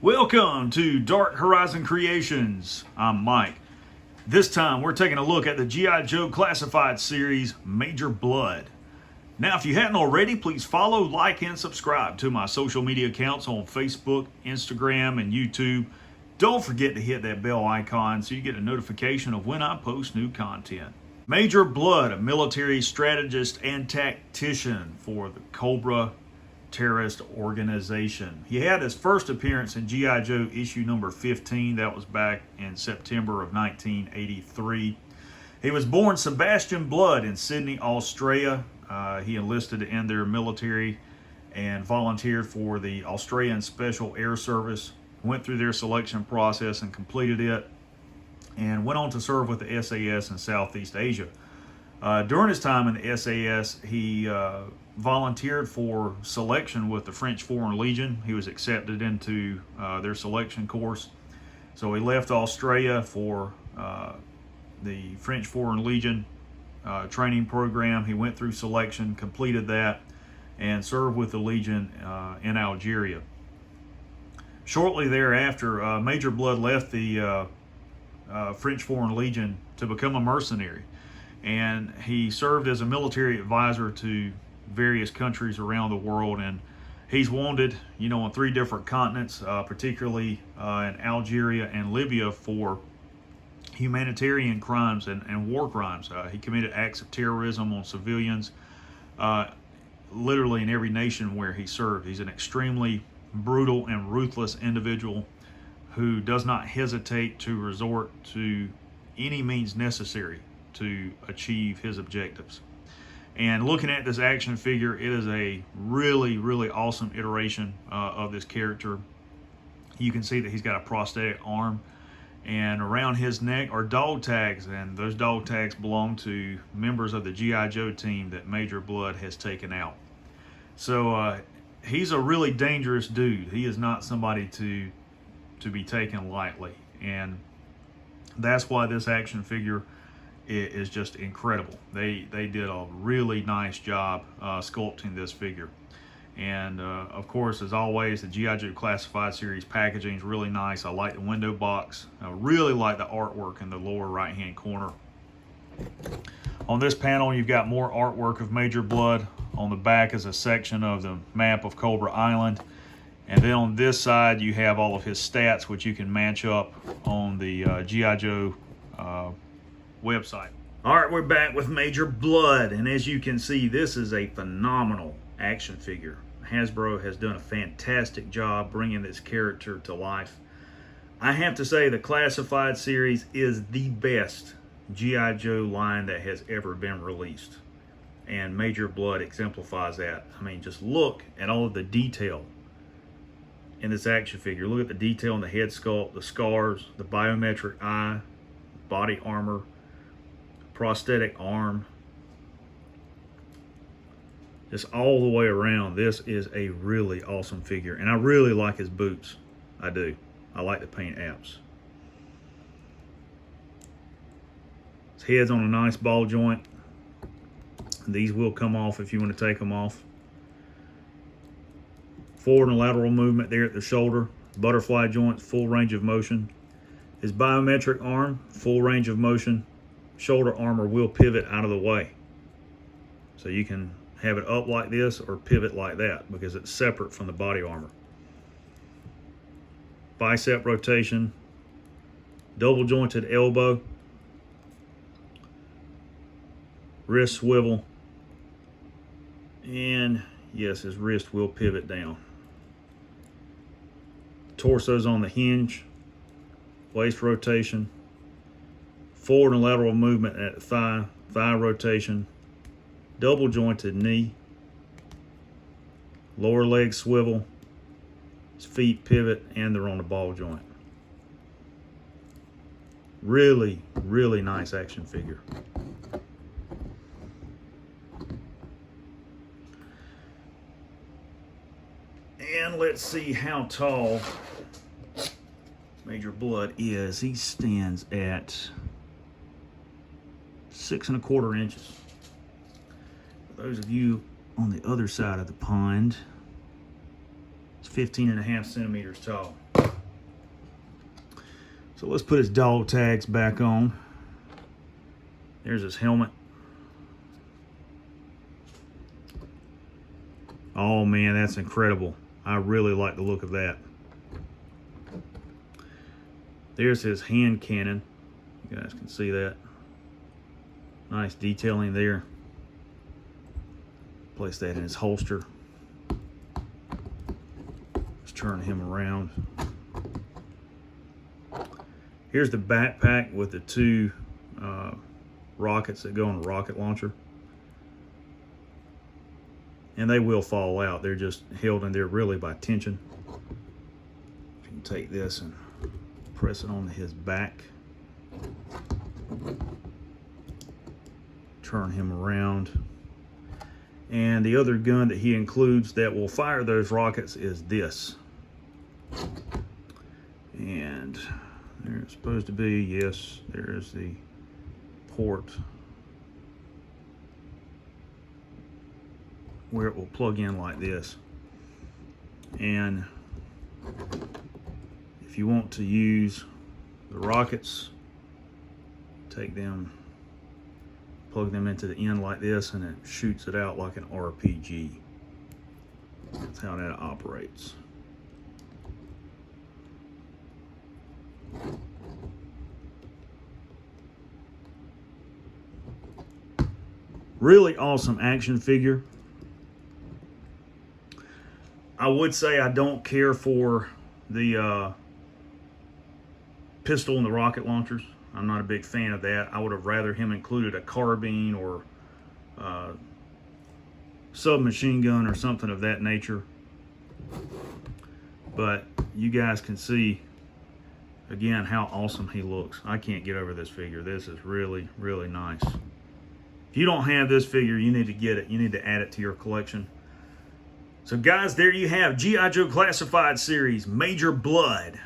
Welcome to Dark Horizon Creations. I'm Mike. This time we're taking a look at the G.I. Joe Classified series, Major Bludd. Now, if you hadn't already, please follow, like, and subscribe to my social media accounts on Facebook, Instagram, and YouTube. Don't forget to hit that bell icon so you get a notification of when I post new content. Major Bludd, a military strategist and tactician for the Cobra terrorist organization. He had his first appearance in G.I. Joe issue number 15. That was back in September of 1983. He was born Sebastian Bludd in Sydney, Australia. He enlisted in their military and volunteered for the Australian Special Air Service, went through their selection process and completed it, and went on to serve with the SAS in Southeast Asia. During his time in the SAS, he volunteered for selection with the French Foreign Legion. He was accepted into their selection course. So he left Australia for the French Foreign Legion training program. He went through selection, completed that, and served with the Legion in Algeria. Shortly thereafter, Major Bludd left the French Foreign Legion to become a mercenary. And he served as a military advisor to various countries around the world, and he's wanted, on 3 different continents, particularly in Algeria and Libya, for humanitarian crimes and war crimes. He committed acts of terrorism on civilians, literally in every nation where he served. He's an extremely brutal and ruthless individual who does not hesitate to resort to any means necessary to achieve his objectives. And looking at this action figure, it is a really, really awesome iteration of this character. You can see that he's got a prosthetic arm, and around his neck are dog tags, and those dog tags belong to members of the G.I. Joe team that Major Bludd has taken out. So he's a really dangerous dude. He is not somebody to be taken lightly, and that's why this action figure is just incredible. They did a really nice job sculpting this figure. And of course, as always, the G.I. Joe Classified series packaging is really nice. I like the window box. I really like the artwork in the lower right hand corner. On this panel, you've got more artwork of Major Bludd. On the back is a section of the map of Cobra Island. And then on this side, you have all of his stats, which you can match up on the G.I. Joe website. All right, we're back with Major Bludd, and as you can see, this is a phenomenal action figure. Hasbro has done a fantastic job bringing this character to life. I have to say the Classified series is the best G.I. Joe line that has ever been released, and Major Bludd exemplifies that. I mean, just look at all of the detail in this action figure. Look at the detail in the head sculpt, the scars, the biometric eye, body armor, prosthetic arm, just all the way around. This is a really awesome figure, and I really like his boots. I do. I like the paint apps. His head's on a nice ball joint. These will come off if you want to take them off. Forward and lateral movement there at the shoulder. Butterfly joints, full range of motion. His biometric arm, full range of motion. Shoulder armor will pivot out of the way. So you can have it up like this or pivot like that because it's separate from the body armor. Bicep rotation, double jointed elbow, wrist swivel, and yes, his wrist will pivot down. Torso's on the hinge, waist rotation, forward and lateral movement at the thigh rotation, double jointed knee, lower leg swivel, his feet pivot, and they're on the ball joint. Really, really nice action figure. And let's see how tall Major Bludd is. He stands at 6 1/4 inches. For those of you on the other side of the pond, it's 15.5 centimeters tall. So let's put his dog tags back on. There's his helmet. Oh man, that's incredible. I really like the look of that. There's his hand cannon. You guys can see that. Nice detailing there. Place that in his holster. Let's turn him around. Here's the backpack with the two rockets that go in the rocket launcher. And they will fall out. They're just held in there really by tension. You can take this and press it onto his back. Turn him around. And the other gun that he includes that will fire those rockets is this. And there's supposed to be, yes, there's the port where it will plug in like this. And if you want to use the rockets, take them, plug them into the end like this, and it shoots it out like an RPG. That's how that operates. Really awesome action figure. I would say I don't care for the pistol and the rocket launchers. I'm not a big fan of that. I would have rather him included a carbine or submachine gun or something of that nature. But you guys can see again how awesome he looks. I can't get over this figure. This is really, really nice. If you don't have this figure, you need to get it. You need to add it to your collection. So guys, there you have G.I. Joe Classified Series Major Bludd.